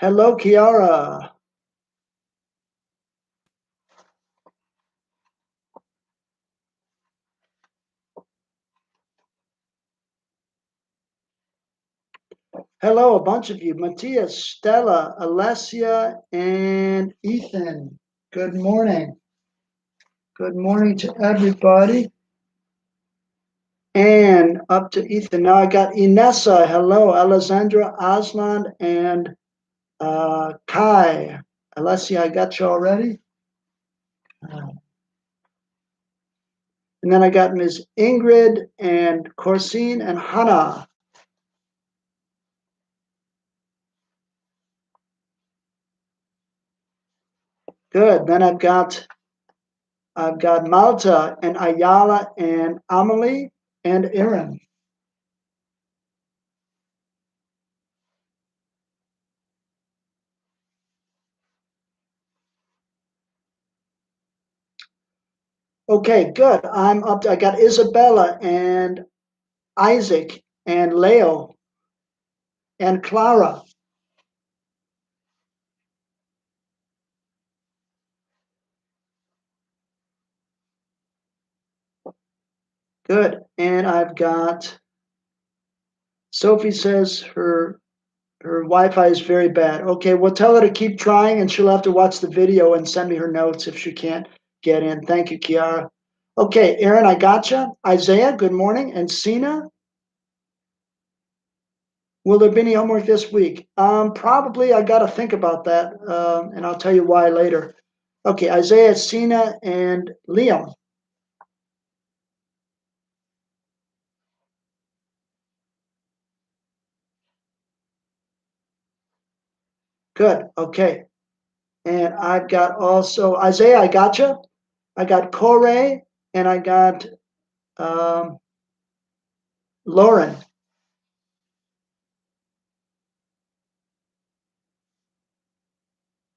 Hello, Kiara. Hello, a bunch of you. Matthias, Stella, Alessia, and Ethan. Good morning. Good morning to everybody. And up to Ethan. Now I got Inessa. Hello, Alessandra, Aslan, and Kai. Alessia, I got you already. And then I got Ms. Ingrid and Corsine and Hannah. Good. Then I've got Malta and Ayala and Amelie and Aaron. Okay, good. I'm up to, I got Isabella and Isaac and Leo and Clara. Good. And I've got Sophie says her Wi-Fi is very bad. Okay, well tell her to keep trying and she'll have to watch the video and send me her notes if she can't get in. Thank you, Kiara. Okay, Aaron, I gotcha. Isaiah, good morning. And Sina, will there be any homework this week? Probably. I got to think about that, and I'll tell you why later. Okay, Isaiah, Sina, and Liam. Good. Okay, and I've got also Isaiah. I gotcha. I got Corey, and I got um, Lauren.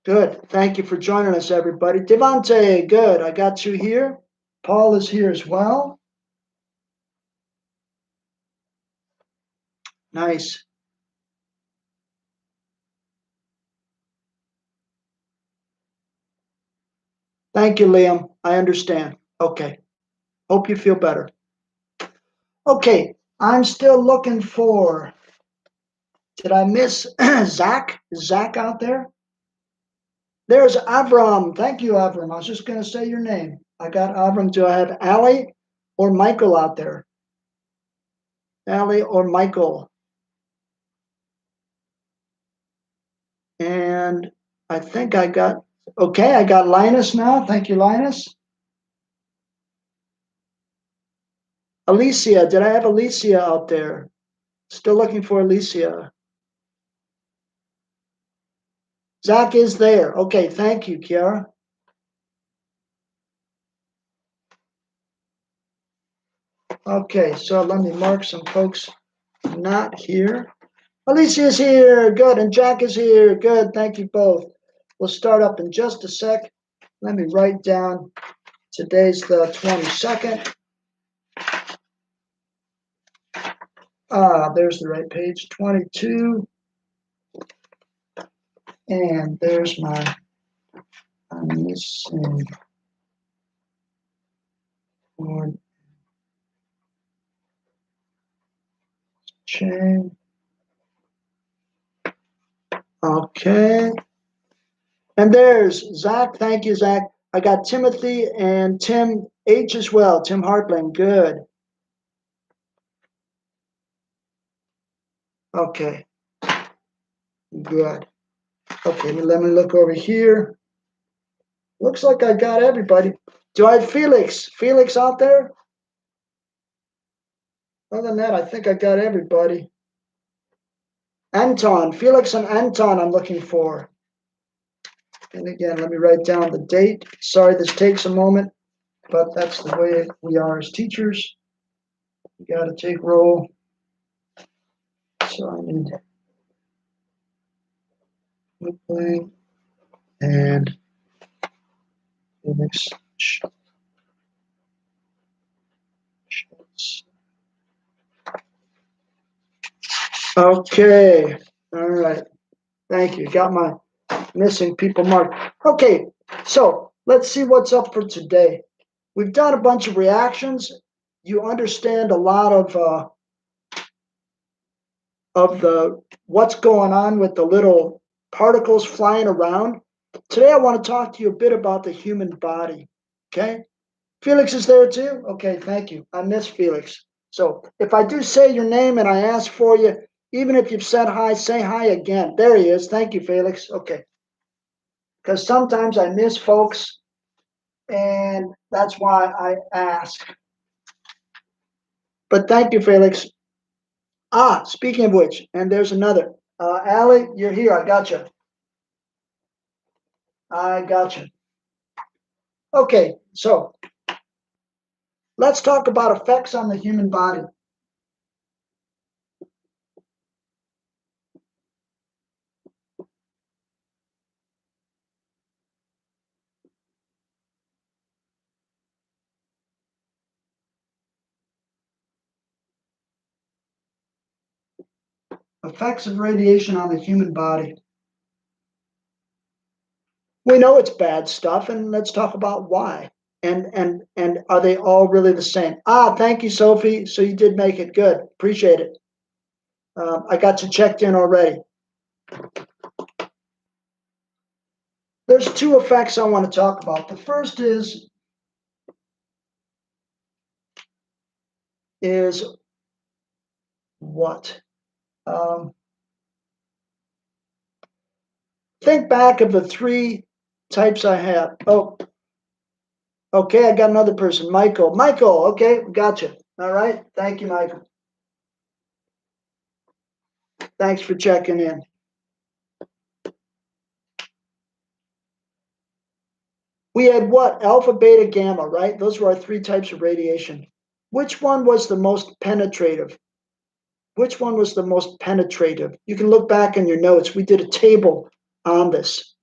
Good. Thank you for joining us, everybody. Devante, good. I got you here. Paul is here as well. Nice. Thank you, Liam. I understand. Okay. Hope you feel better. Okay. I'm still looking for. Did I miss Zach? Is Zach out there? There's Avram. Thank you, Avram. I was just going to say your name. I got Avram. Do I have Ali or Michael out there? Ali or Michael? And I think I got, okay, I got Linus now. Thank you, Linus. Alicia, did I have Alicia out there? Still looking for Alicia. Zach is there. Okay, thank you, Kiara. Okay, so let me mark some folks not here. Alicia is here. Good. And Jack is here. Good. Thank you both. We'll start up in just a sec. Let me write down today's the 22nd. There's the right page, 22. And there's my missing one chain. Okay. And there's Zach. Thank you, Zach. I got Timothy and Tim H as well. Tim Hartland. Good. Okay. Good. Okay, let me look over here. Looks like I got everybody. Do I have Felix? Felix out there? Other than that, I think I got everybody. Anton. Felix and Anton I'm looking for. And again, let me write down the date. Sorry this takes a moment, but that's the way we are as teachers. We got to take roll. So I need Whitling and Felix. Okay. All right. Thank you. Got my missing people marked. Okay, so let's see what's up for today. We've done a bunch of reactions. You understand a lot of the what's going on with the little particles flying around. Today, I want to talk to you a bit about the human body. Okay, Felix is there too. Okay, thank you. I miss Felix. So if I do say your name and I ask for you, even if you've said hi, say hi again. There he is. Thank you, Felix. Okay, because sometimes I miss folks, and that's why I ask. But thank you, Felix. Speaking of which, and there's another. Allie, you're here. I got you. I got you. Okay, so let's talk about effects on the human body. Effects of radiation on the human body. We know it's bad stuff, and let's talk about why. And are they all really the same? Thank you, Sophie. So you did make it good. Appreciate it. I got you checked in already. There's two effects I want to talk about. The first is what? Think back of the three types I have. Oh, okay, I got another person, Michael. Michael, okay, gotcha. All right, thank you, Michael. Thanks for checking in. We had what? Alpha, beta, gamma, right? Those were our three types of radiation. Which one was the most penetrative? Which one was the most penetrative? You can look back in your notes. We did a table on this.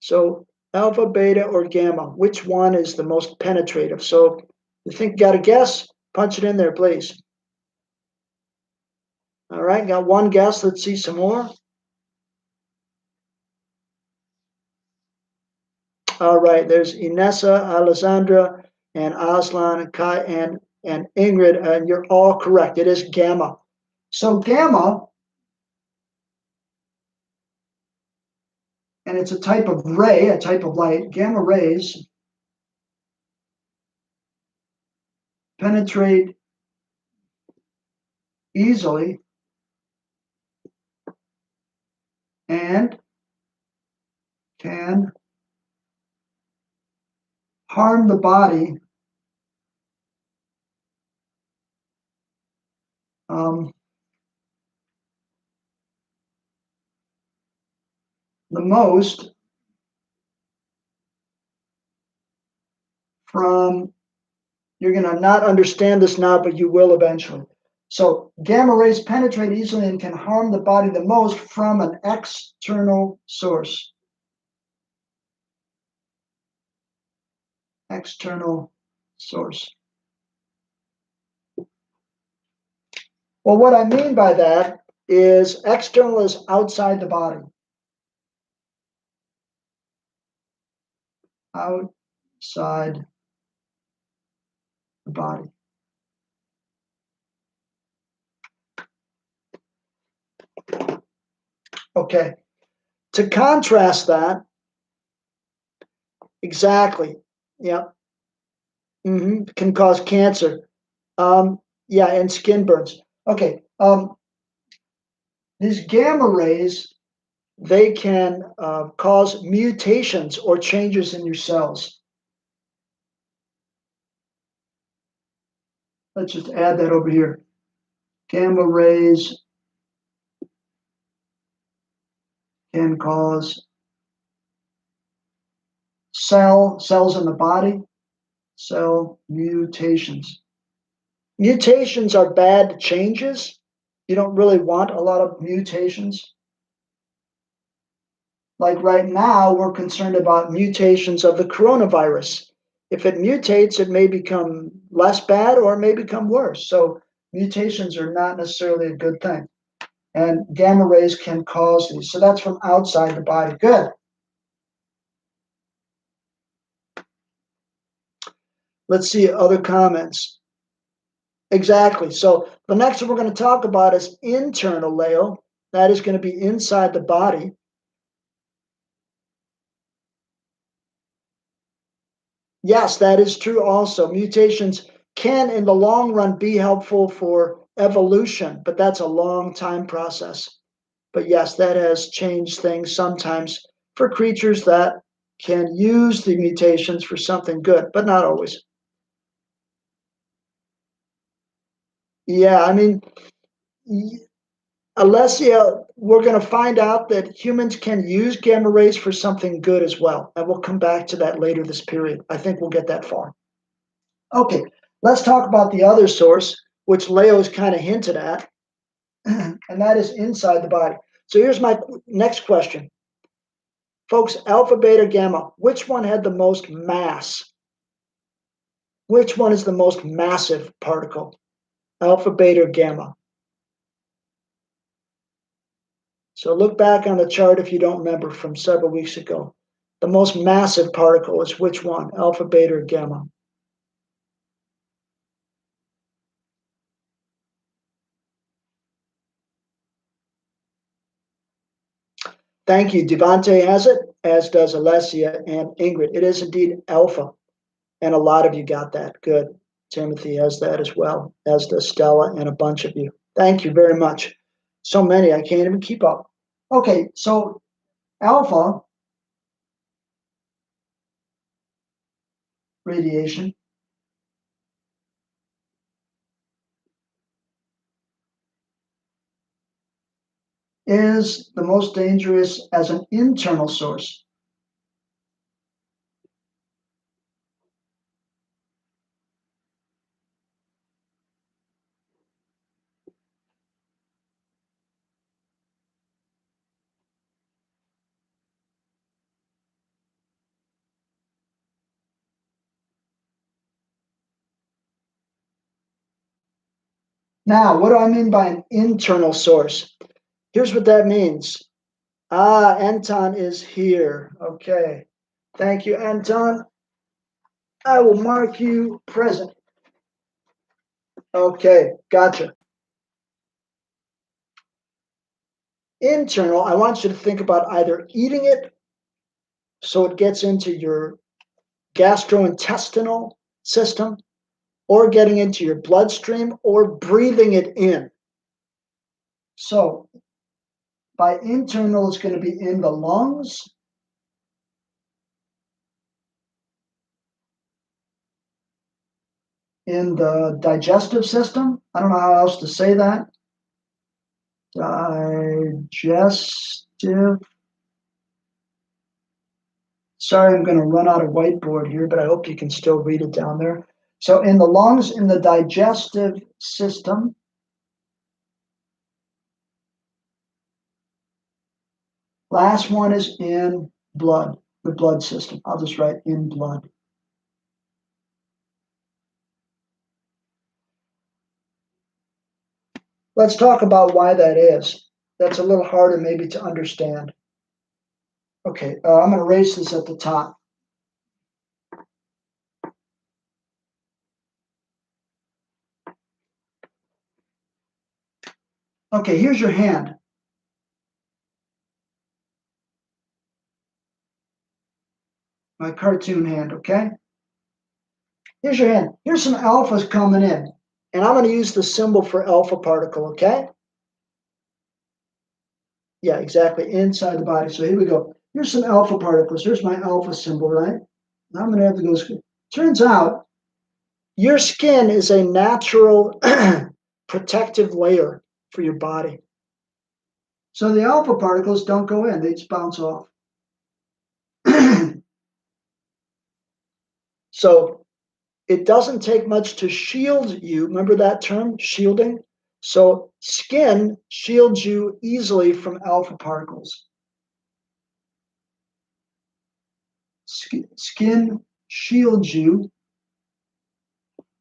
So alpha, beta, or gamma, which one is the most penetrative? So you think you got a guess? Punch it in there, please. All right, got one guess. Let's see some more. All right, there's Inessa, Alessandra, and Aslan, and Kai, and Ingrid, and you're all correct. It is gamma. So gamma, and it's a type of ray, a type of light. Gamma rays penetrate easily and can harm the body the most from, you're going to not understand this now, but you will eventually. So gamma rays penetrate easily and can harm the body the most from an external source. External source. Well, what I mean by that is external is outside the body. Outside the body. Okay. To contrast that, exactly. Yep. Can cause cancer. Yeah, and skin burns. Okay. These gamma rays, they can cause mutations or changes in your cells. Let's just add that over here. Gamma rays can cause cells in the body, cell mutations. Mutations are bad changes. You don't really want a lot of mutations. Like right now, we're concerned about mutations of the coronavirus. If it mutates, it may become less bad or it may become worse. So mutations are not necessarily a good thing. And gamma rays can cause these. So that's from outside the body. Good. Let's see other comments. Exactly. So the next one we're going to talk about is internal, Leo. That is going to be inside the body. Yes, that is true also. Mutations can, in the long run, be helpful for evolution, but that's a long time process. But yes, that has changed things sometimes for creatures that can use the mutations for something good, but not always. Yeah, I mean, Alessia, we're going to find out that humans can use gamma rays for something good as well. And we'll come back to that later this period. I think we'll get that far. Okay, let's talk about the other source, which Leo's kind of hinted at, and that is inside the body. So here's my next question. Folks, alpha, beta, gamma, which one had the most mass? Which one is the most massive particle? Alpha, beta, or gamma? So look back on the chart if you don't remember from several weeks ago. The most massive particle is which one? Alpha, beta, or gamma? Thank you. Devante has it, as does Alessia and Ingrid. It is indeed alpha. And a lot of you got that. Good. Timothy has that as well, as does Stella and a bunch of you. Thank you very much. So many, I can't even keep up. Okay, so alpha radiation is the most dangerous as an internal source. Now, what do I mean by an internal source? Here's what that means. Anton is here. Okay. Thank you, Anton. I will mark you present. Okay, gotcha. Internal, I want you to think about either eating it so it gets into your gastrointestinal system, or getting into your bloodstream, or breathing it in. So by internal, it's going to be in the lungs, in the digestive system. I don't know how else to say that. Digestive. Sorry, I'm going to run out of whiteboard here, but I hope you can still read it down there. So in the lungs, in the digestive system, last one is in blood, the blood system. I'll just write in blood. Let's talk about why that is. That's a little harder maybe to understand. Okay, I'm going to erase this at the top. Okay, here's your hand. My cartoon hand, okay? Here's your hand. Here's some alphas coming in. And I'm going to use the symbol for alpha particle, okay? Yeah, exactly, inside the body. So here we go. Here's some alpha particles. Here's my alpha symbol, right? Now I'm going to have to go. Turns out your skin is a natural protective layer for your body. So the alpha particles don't go in, they just bounce off. So it doesn't take much to shield you. Remember that term, shielding? So skin shields you easily from alpha particles. Skin shields you.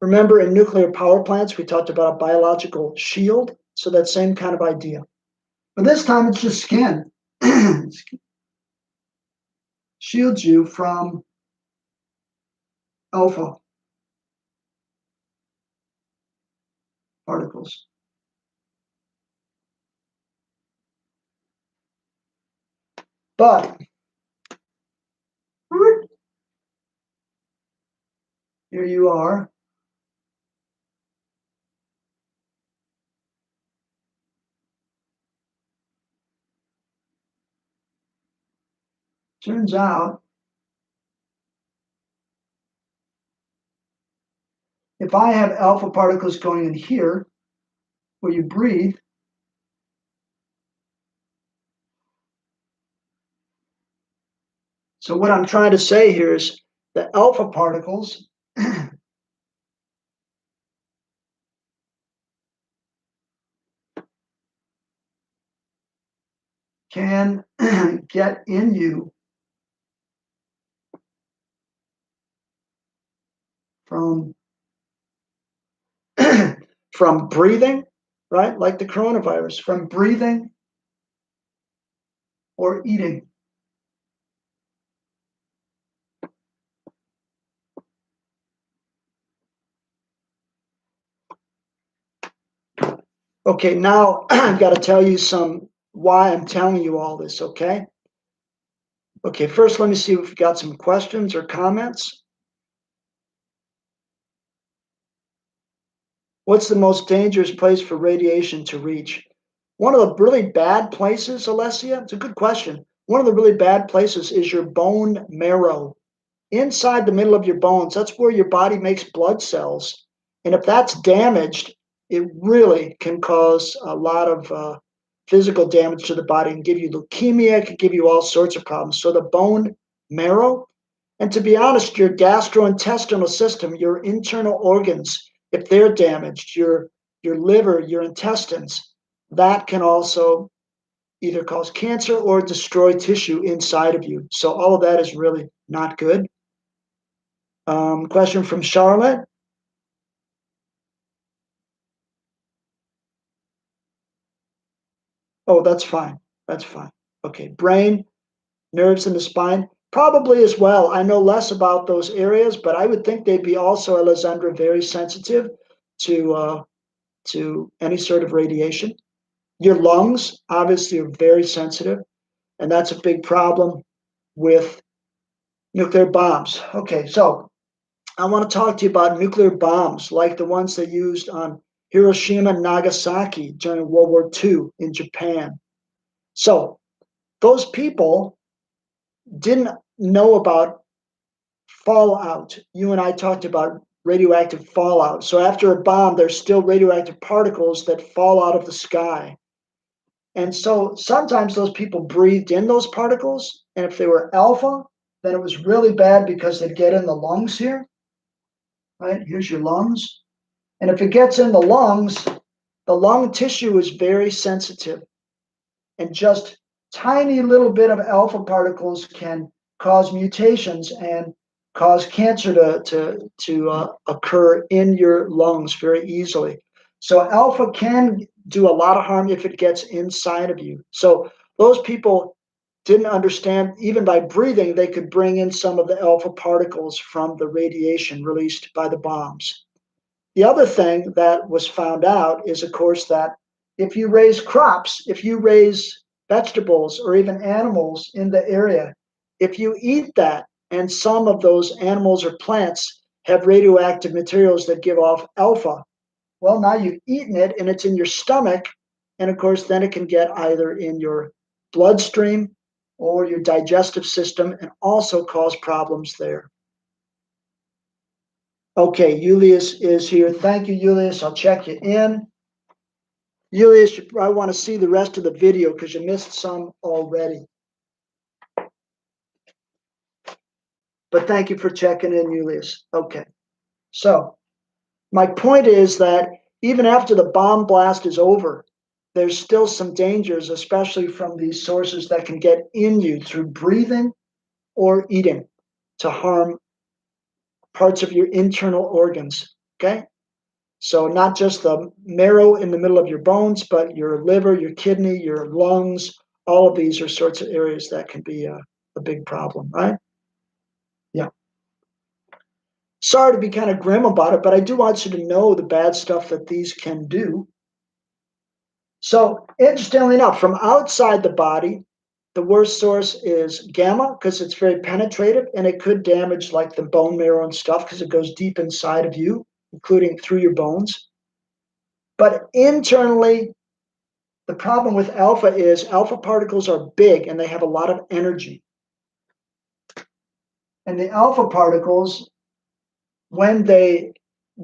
Remember in nuclear power plants, we talked about a biological shield. So that same kind of idea. But this time it's just skin. Shields you from alpha particles. But here you are. Turns out, if I have alpha particles going in here, where you breathe, so what I'm trying to say here is the alpha particles can get in you from from breathing, right? Like the coronavirus, from breathing or eating. Okay, now I've got to tell you why I'm telling you all this, okay? Okay, first let me see if we've got some questions or comments. What's the most dangerous place for radiation to reach? One of the really bad places, Alessia, it's a good question. One of the really bad places is your bone marrow. Inside the middle of your bones, that's where your body makes blood cells. And if that's damaged, it really can cause a lot of physical damage to the body and give you leukemia, it can give you all sorts of problems. So the bone marrow, and to be honest, your gastrointestinal system, your internal organs, if they're damaged, your liver, your intestines, that can also either cause cancer or destroy tissue inside of you. So all of that is really not good. Question from Charlotte. Oh, that's fine. That's fine. Okay. Brain, nerves in the spine, probably as well. I know less about those areas, but I would think they'd be also, Alessandra, very sensitive to any sort of radiation. Your lungs, obviously, are very sensitive, and that's a big problem with nuclear bombs. Okay, so I want to talk to you about nuclear bombs like the ones they used on Hiroshima and Nagasaki during World War II in Japan. So those people didn't know about fallout. You and I talked about radioactive fallout. So after a bomb, there's still radioactive particles that fall out of the sky. And so sometimes those people breathed in those particles. And if they were alpha, then it was really bad because they'd get in the lungs here, right? Here's your lungs. And if it gets in the lungs, the lung tissue is very sensitive. And just tiny little bit of alpha particles can cause mutations and cause cancer to occur in your lungs very easily. So alpha can do a lot of harm if it gets inside of you. So those people didn't understand, even by breathing, they could bring in some of the alpha particles from the radiation released by the bombs. The other thing that was found out is, of course, that if you raise crops, if you raise vegetables or even animals in the area, if you eat that and some of those animals or plants have radioactive materials that give off alpha, well, now you've eaten it and it's in your stomach. And of course, then it can get either in your bloodstream or your digestive system and also cause problems there. Okay, Julius is here. Thank you, Julius. I'll check you in. Julius, you probably want to see the rest of the video because you missed some already. But thank you for checking in, Julius. Okay. So my point is that even after the bomb blast is over, there's still some dangers, especially from these sources that can get in you through breathing or eating to harm parts of your internal organs. Okay. So not just the marrow in the middle of your bones, but your liver, your kidney, your lungs, all of these are sorts of areas that can be a big problem, right? Yeah. Sorry to be kind of grim about it, but I do want you to know the bad stuff that these can do. So interestingly enough, from outside the body, the worst source is gamma because it's very penetrative and it could damage like the bone marrow and stuff because it goes deep inside of you, including through your bones. But internally, the problem with alpha is alpha particles are big and they have a lot of energy. And the alpha particles, when they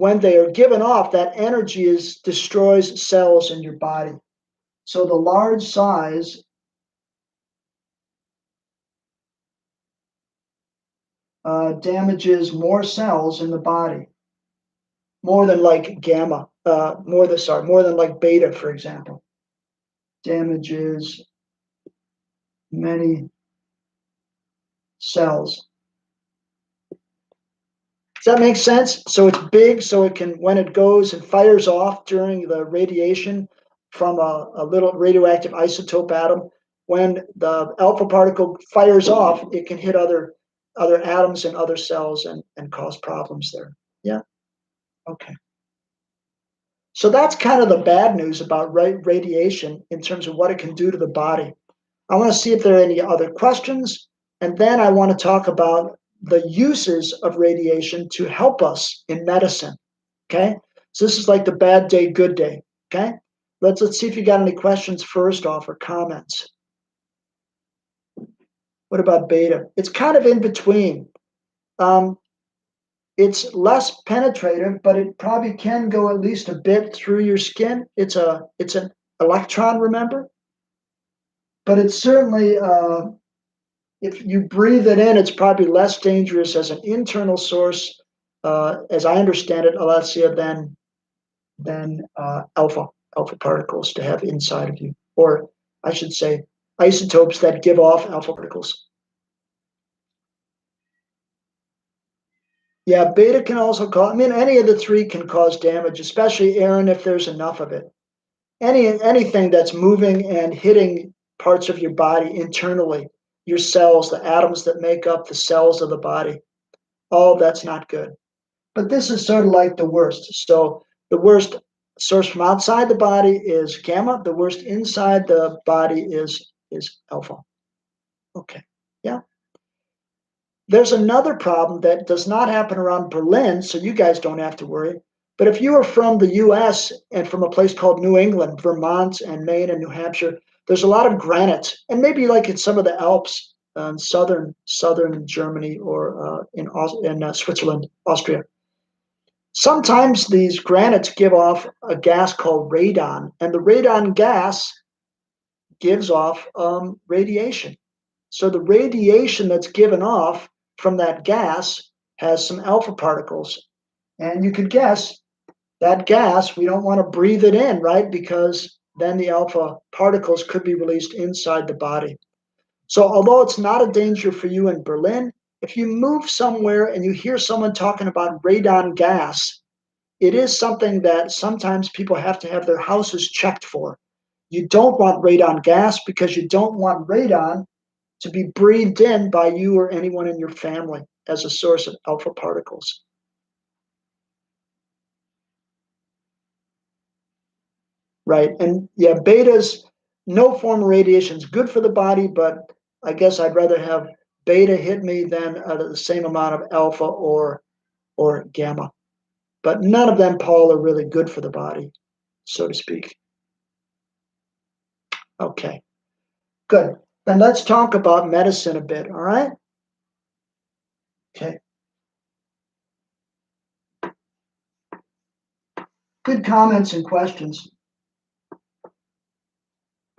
are given off, that energy destroys cells in your body. So the large size damages more cells in the body, more than like gamma, more than like beta, for example, damages many cells. Does that make sense? So it's big, so it can, when it goes and fires off during the radiation from a little radioactive isotope atom, when the alpha particle fires off, it can hit other atoms and other cells and cause problems there. Yeah? Okay. So that's kind of the bad news about radiation in terms of what it can do to the body. I want to see if there are any other questions, and then I want to talk about the uses of radiation to help us in medicine. Okay, so this is like the bad day, good day. Okay, let's see if you got any questions first off or comments. What about beta? It's kind of in between. It's less penetrative, but it probably can go at least a bit through your skin. It's an electron, remember, but it's certainly if you breathe it in, it's probably less dangerous as an internal source, as I understand it, Alessia, than alpha particles to have inside of you, or I should say, isotopes that give off alpha particles. Yeah, beta can also cause. I mean, any of the three can cause damage, especially Aaron, if there's enough of it. Anything that's moving and hitting parts of your body internally, your cells, the atoms that make up the cells of the body, all that's not good. But this is sort of like the worst. So the worst source from outside the body is gamma. The worst inside the body is alpha. Okay. Yeah. There's another problem that does not happen around Berlin, so you guys don't have to worry. But if you are from the US and from a place called New England, Vermont and Maine and New Hampshire, there's a lot of granite, and maybe like in some of the Alps, southern Germany or in Switzerland, Austria. Sometimes these granites give off a gas called radon, and the radon gas gives off radiation. So the radiation that's given off from that gas has some alpha particles. And you could guess that gas, we don't want to breathe it in, right? Because then the alpha particles could be released inside the body. So although it's not a danger for you in Berlin, if you move somewhere and you hear someone talking about radon gas, it is something that sometimes people have to have their houses checked for. You don't want radon gas because you don't want radon to be breathed in by you or anyone in your family as a source of alpha particles. Right. And yeah, betas, no form of radiation is good for the body, but I guess I'd rather have beta hit me than the same amount of alpha or gamma. But none of them, Paul, are really good for the body, so to speak. Okay, good. Then let's talk about medicine a bit, all right? Okay. Good comments and questions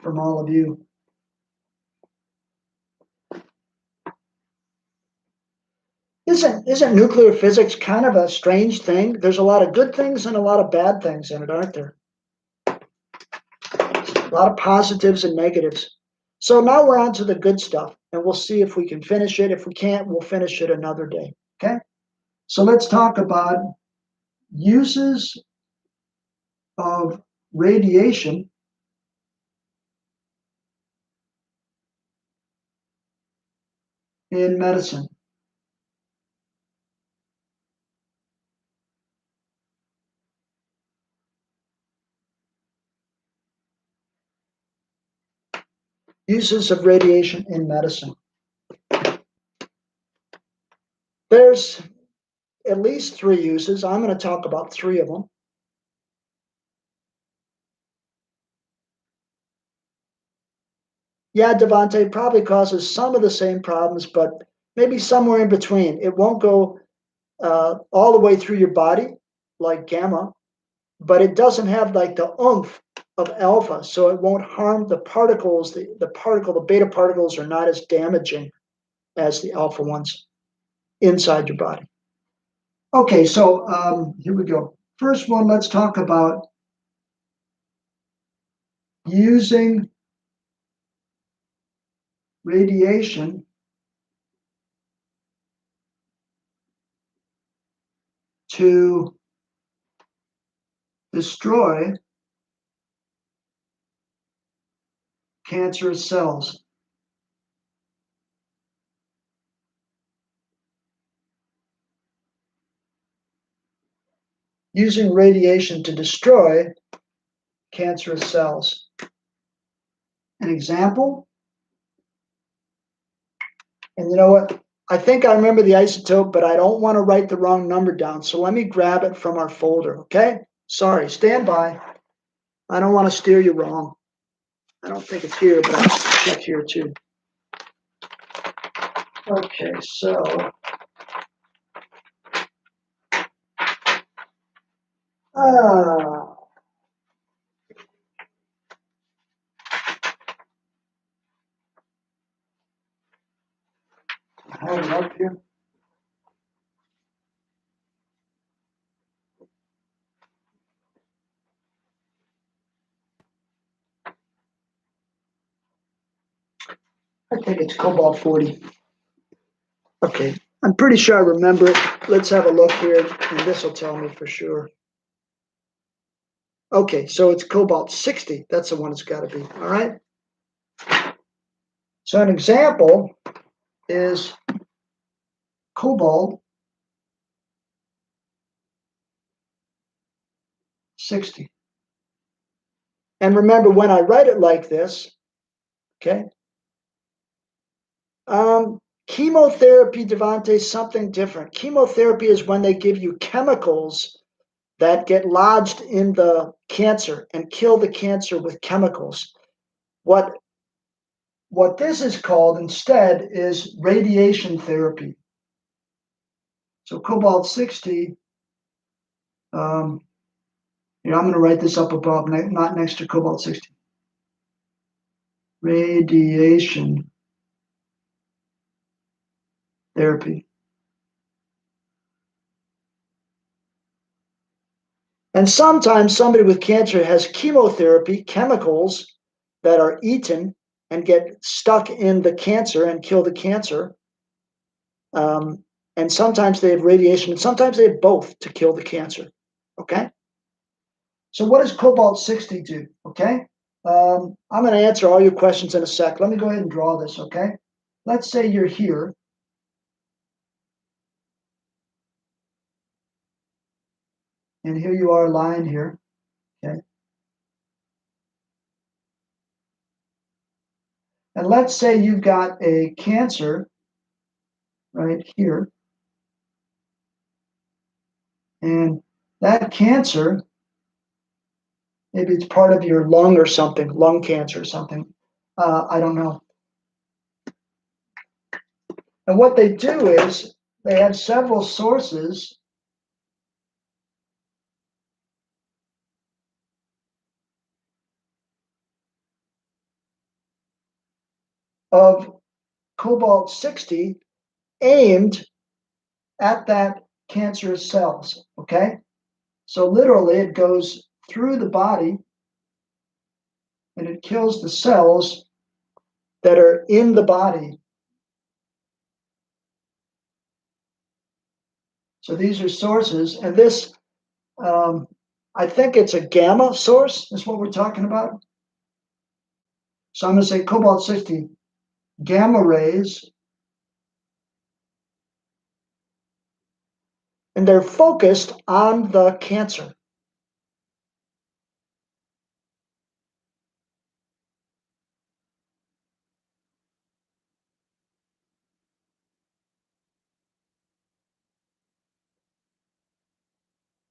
from all of you. Isn't nuclear physics kind of a strange thing? There's a lot of good things and a lot of bad things in it, aren't there? A lot of positives and negatives. So now we're on to the good stuff, and we'll see if we can finish it. If we can't, we'll finish it another day. Okay? So let's talk about uses of radiation in medicine. Uses of radiation in medicine. There's at least 3 uses. I'm going to talk about 3 of them. Yeah, Devante, probably causes some of the same problems, but maybe somewhere in between. It won't go all the way through your body like gamma, but it doesn't have like the oomph of alpha, so it won't harm the particles. The beta particles are not as damaging as the alpha ones inside your body. Okay, so here we go. First one, let's talk about using radiation to destroy cancerous cells. Using radiation to destroy cancerous cells. An example, and you know what? I think I remember the isotope, but I don't want to write the wrong number down. So let me grab it from our folder, okay? Sorry, stand by. I don't want to steer you wrong. I don't think it's here, but I'll check here too. Okay, so I have it up here. I think it's cobalt 40. Okay, I'm pretty sure I remember it. Let's have a look here, and this will tell me for sure. Okay, so it's cobalt 60. That's the one it's got to be. All right. So an example is cobalt 60. And remember, when I write it like this, okay, chemotherapy, Devante, is something different. Chemotherapy is when they give you chemicals that get lodged in the cancer and kill the cancer with chemicals. What this is called instead is radiation therapy. So cobalt 60, I'm going to write this up above, not next to cobalt 60. Radiation therapy. And sometimes somebody with cancer has chemotherapy, chemicals that are eaten and get stuck in the cancer and kill the cancer. And sometimes they have radiation, and sometimes they have both to kill the cancer. Okay? So what does cobalt 60 do? Okay? I'm going to answer all your questions in a sec. Let me go ahead and draw this, okay? Let's say you're here. And here you are lying here, okay? And let's say you've got a cancer right here. And that cancer, maybe it's part of your lung or something, lung cancer or something. I don't know. And what they do is they have several sources of cobalt 60 aimed at that cancerous cells, okay? So literally it goes through the body and it kills the cells that are in the body. So these are sources, and this I think it's a gamma source, is what we're talking about. So I'm going to say cobalt-60 gamma rays, and they're focused on the cancer.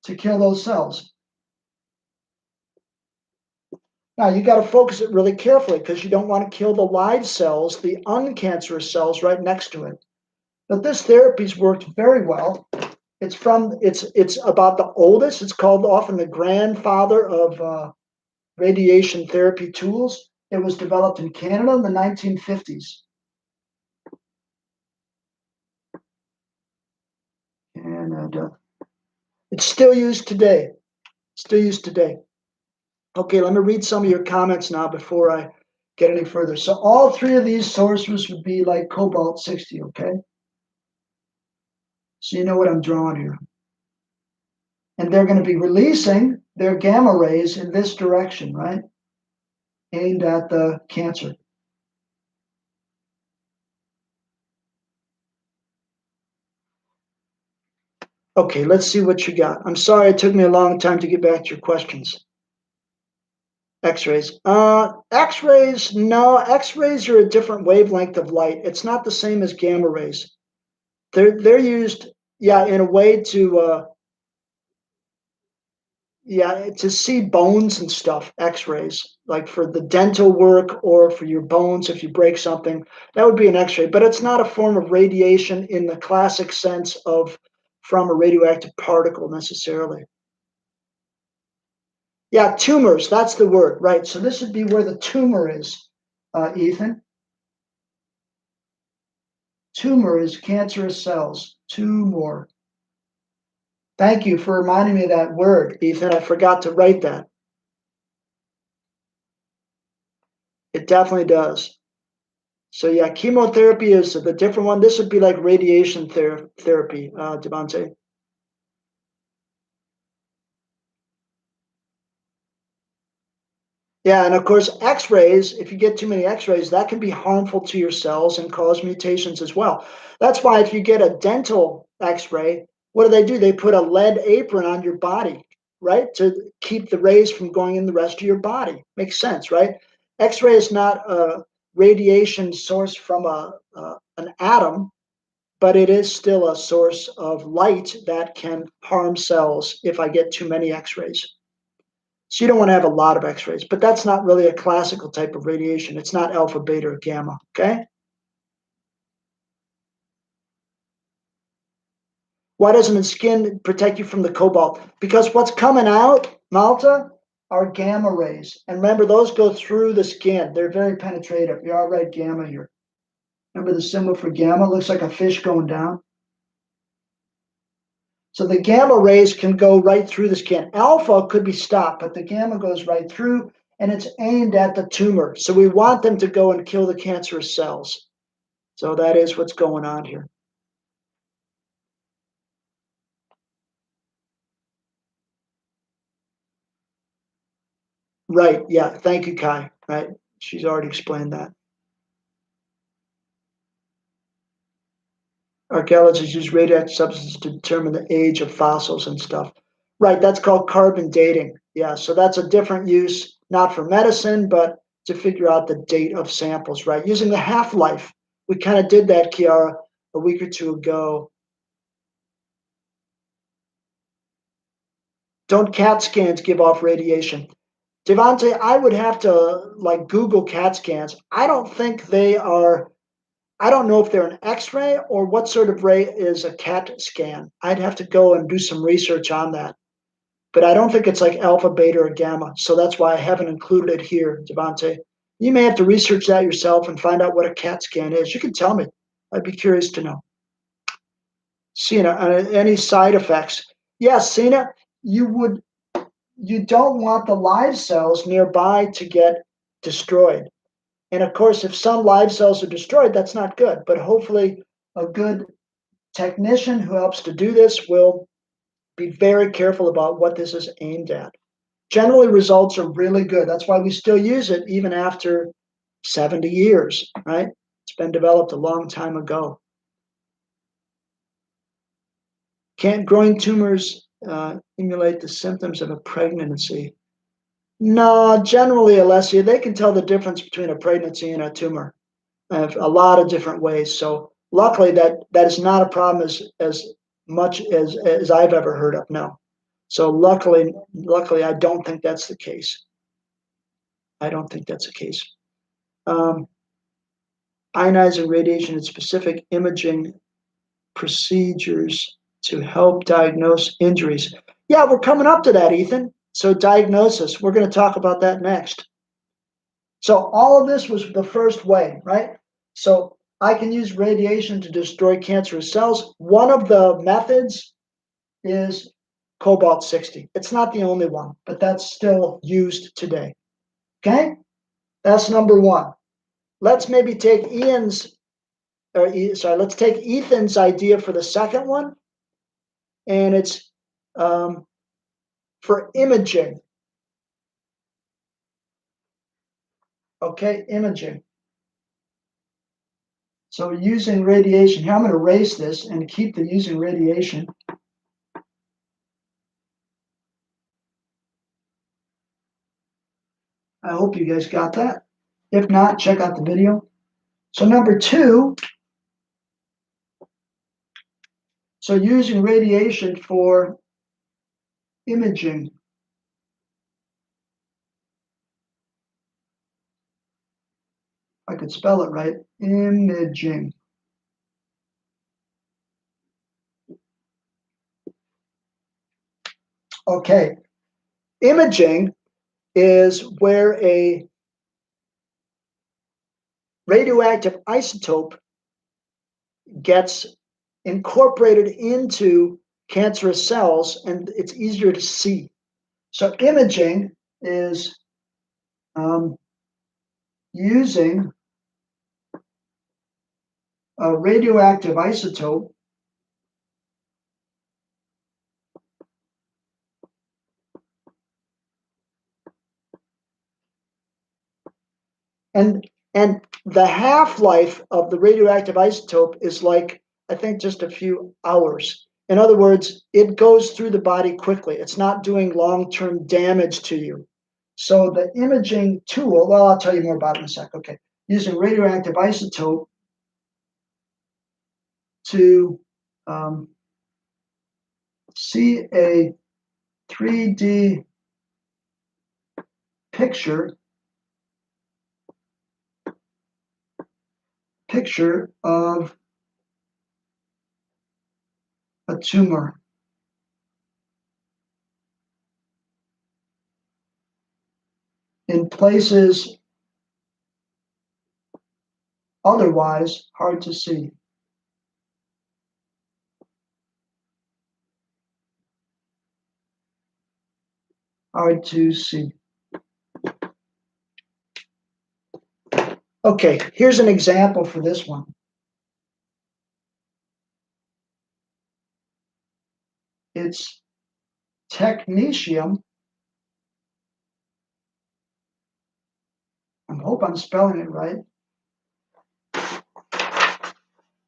To kill those cells. Now you got to focus it really carefully because you don't want to kill the live cells, the uncancerous cells right next to it. But this therapy's worked very well. It's about the oldest. It's called often the grandfather of radiation therapy tools. It was developed in Canada in the 1950s. And it's still used today. Still used today. Okay, let me read some of your comments now before I get any further. So all three of these sources would be like cobalt-60, okay? So you know what I'm drawing here. And they're going to be releasing their gamma rays in this direction, right? Aimed at the cancer. Okay, let's see what you got. I'm sorry it took me a long time to get back to your questions. X-rays. X-rays, no. X-rays are a different wavelength of light. It's not the same as gamma rays. They're used, yeah, in a way to see bones and stuff. X-rays, like for the dental work or for your bones, if you break something, that would be an X-ray. But it's not a form of radiation in the classic sense of from a radioactive particle necessarily. Yeah, tumors, that's the word, right? So this would be where the tumor is, Ethan. Tumor is cancerous cells. Tumor. Thank you for reminding me of that word, Ethan. I forgot to write that. It definitely does. So yeah, chemotherapy is the different one. This would be like radiation therapy, Devante. Yeah, and of course, X-rays, if you get too many X-rays, that can be harmful to your cells and cause mutations as well. That's why if you get a dental X-ray, what do? They put a lead apron on your body, right? To keep the rays from going in the rest of your body. Makes sense, right? X-ray is not a radiation source from an atom, but it is still a source of light that can harm cells if I get too many X-rays. So you don't want to have a lot of X-rays, but that's not really a classical type of radiation. It's not alpha, beta, or gamma, okay? Why doesn't the skin protect you from the cobalt? Because what's coming out, Malta, are gamma rays. And remember, those go through the skin. They're very penetrative. You are right, gamma here. Remember the symbol for gamma? It looks like a fish going down. So the gamma rays can go right through the skin. Alpha could be stopped, but the gamma goes right through, and it's aimed at the tumor. So we want them to go and kill the cancerous cells. So that is what's going on here. Right. Yeah. Thank you, Kai. Right. She's already explained that. Archaeologists use radioactive substances to determine the age of fossils and stuff. Right. That's called carbon dating. Yeah. So that's a different use, not for medicine, but to figure out the date of samples, right? Using the half life. We kind of did that, Kiara, a week or two ago. Don't CAT scans give off radiation? Devante, I would have to like Google CAT scans. I don't think they are. I don't know if they're an X-ray or what sort of ray is a CAT scan. I'd have to go and do some research on that. But I don't think it's like alpha, beta, or gamma. So that's why I haven't included it here, Devante. You may have to research that yourself and find out what a CAT scan is. You can tell me. I'd be curious to know. Sina, any side effects? Yes, Sina, you don't want the live cells nearby to get destroyed. And of course, if some live cells are destroyed, that's not good. But hopefully, a good technician who helps to do this will be very careful about what this is aimed at. Generally, results are really good. That's why we still use it even after 70 years, right? It's been developed a long time ago. Can't growing tumors emulate the symptoms of a pregnancy? No, generally, Alessia, they can tell the difference between a pregnancy and a tumor a lot of different ways. So luckily, that is not a problem as much as I've ever heard of. No. So luckily, I don't think that's the case. I don't think that's the case. Ionizing radiation and specific imaging procedures to help diagnose injuries. Yeah, we're coming up to that, Ethan. So diagnosis, we're going to talk about that next. So all of this was the first way, right? So I can use radiation to destroy cancerous cells. One of the methods is cobalt-60. It's not the only one, but that's still used today. Okay? That's number one. Let's maybe take let's take Ethan's idea for the second one, and it's for imaging. Okay, imaging. So using radiation. Here, I'm going to erase this and keep the using radiation. I hope you guys got that. If not, check out the video. So number two, so using radiation for imaging. I could spell it right, imaging. Okay, imaging is where a radioactive isotope gets incorporated into cancerous cells and it's easier to see. So imaging is using a radioactive isotope and the half-life of the radioactive isotope is like, I think, just a few hours. In other words, it goes through the body quickly. It's not doing long-term damage to you. So the imaging tool, well, I'll tell you more about it in a sec. Okay, using radioactive isotope to see a 3D picture of a tumor. In places otherwise hard to see. Hard to see. Okay, here's an example for this one. It's technetium. I hope I'm spelling it right.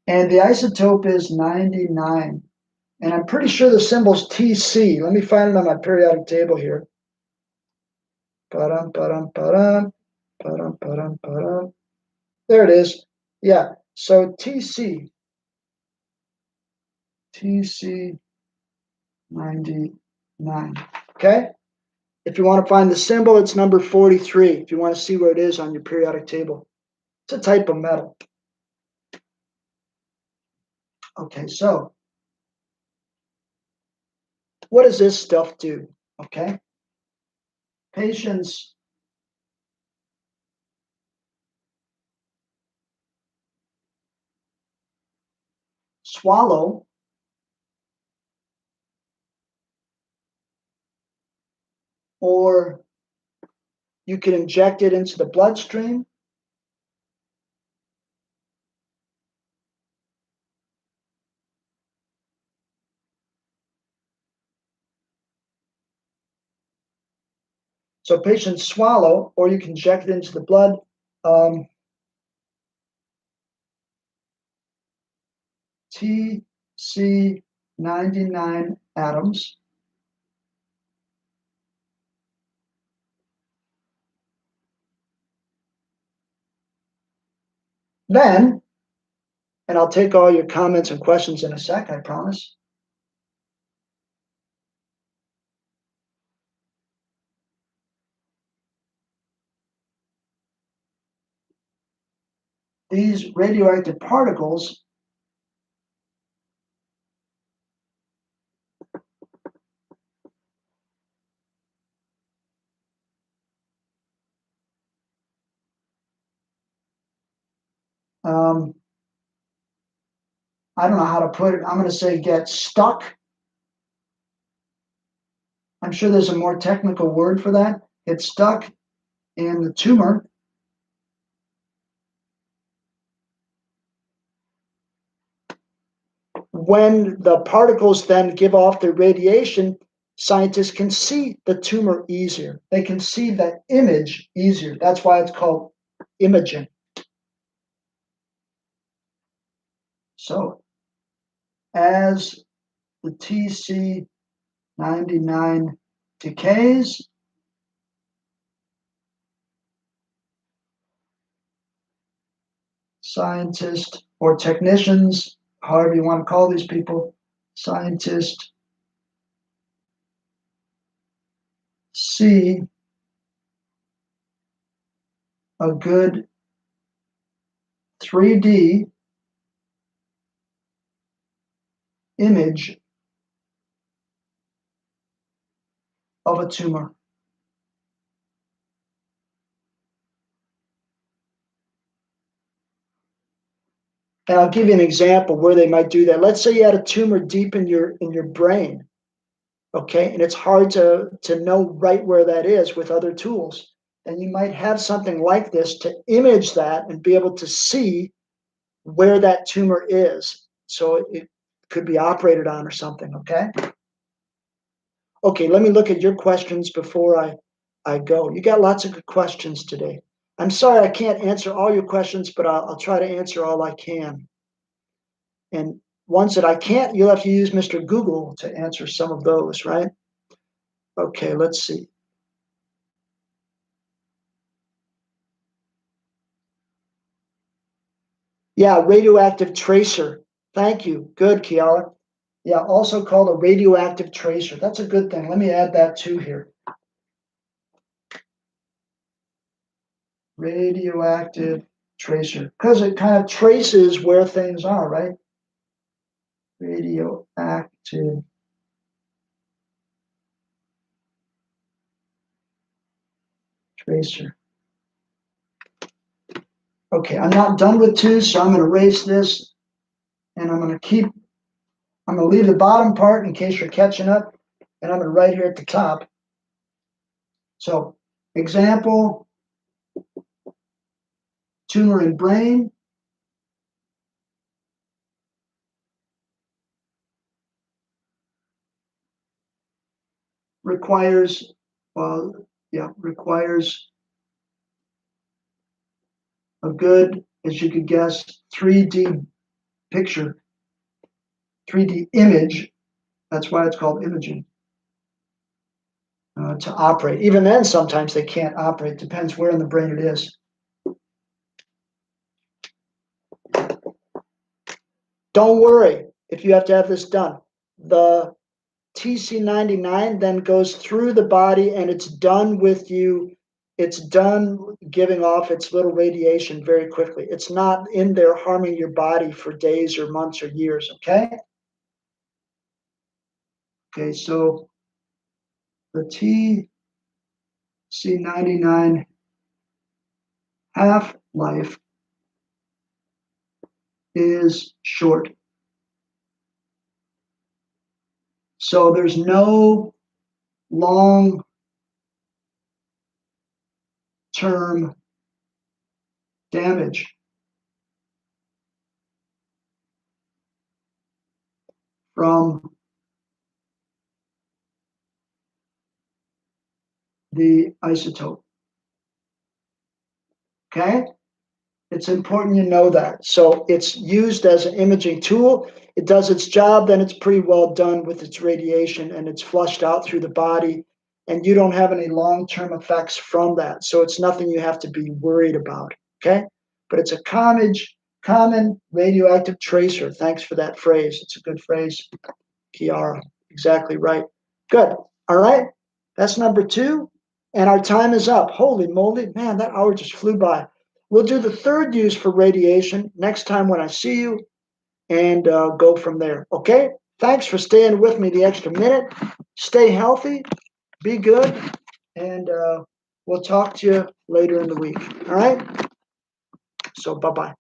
And the isotope is 99. And I'm pretty sure the symbol's TC. Let me find it on my periodic table here. Ba-dum, ba-dum, ba-dum, ba-dum, ba-dum, ba-dum. There it is. Yeah, so TC 99. Okay? If you want to find the symbol, it's number 43. If you want to see where it is on your periodic table. It's a type of metal. Okay, so what does this stuff do? Okay. Patients swallow or you can inject it into the bloodstream. So patients swallow, or you can inject it into the blood. TC99 atoms. Then, and I'll take all your comments and questions in a sec, I promise. These radioactive particles I don't know how to put it. I'm going to say get stuck. I'm sure there's a more technical word for that. Get stuck in the tumor. When the particles then give off their radiation, scientists can see the tumor easier. They can see that image easier. That's why it's called imaging. So as the TC99 decays, scientists or technicians, however you want to call these people, scientists see a good 3D image of a tumor. And I'll give you an example where they might do that. Let's say you had a tumor deep in your brain, okay, and it's hard to know right where that is with other tools. And you might have something like this to image that and be able to see where that tumor is, so it could be operated on or something. Okay. Okay, let me look at your questions before I go. You got lots of good questions today. I'm sorry I can't answer all your questions, but I'll try to answer all I can. And ones that I can't, you'll have to use Mr. Google to answer some of those, right? Okay, let's see. Yeah, radioactive tracer. Thank you. Good, Kiara. Yeah, also called a radioactive tracer. That's a good thing. Let me add that too here. Radioactive tracer, because it kind of traces where things are, right? Radioactive tracer. Okay, I'm not done with 2, so I'm going to erase this, and I'm going to leave the bottom part in case you're catching up, and I'm going to write here at the top. So, example, tumor in brain. Requires a good, as you could guess, 3D picture, 3D image. That's why it's called imaging. To operate. Even then, sometimes they can't operate. Depends where in the brain it is. Don't worry if you have to have this done. The TC99 then goes through the body and it's done with you. It's done giving off its little radiation very quickly. It's not in there harming your body for days or months or years, okay? Okay, so the TC99 half-life is short. So there's no long-term damage from the isotope. Okay? It's important you know that. So it's used as an imaging tool. It does its job, then it's pretty well done with its radiation and it's flushed out through the body. And you don't have any long-term effects from that. So it's nothing you have to be worried about. Okay? But it's a common radioactive tracer. Thanks for that phrase. It's a good phrase, Kiara. Exactly right. Good. All right. That's number 2. And our time is up. Holy moly. Man, that hour just flew by. We'll do the third use for radiation next time when I see you and go from there. Okay? Thanks for staying with me the extra minute. Stay healthy. Be good. And we'll talk to you later in the week. All right? So bye-bye.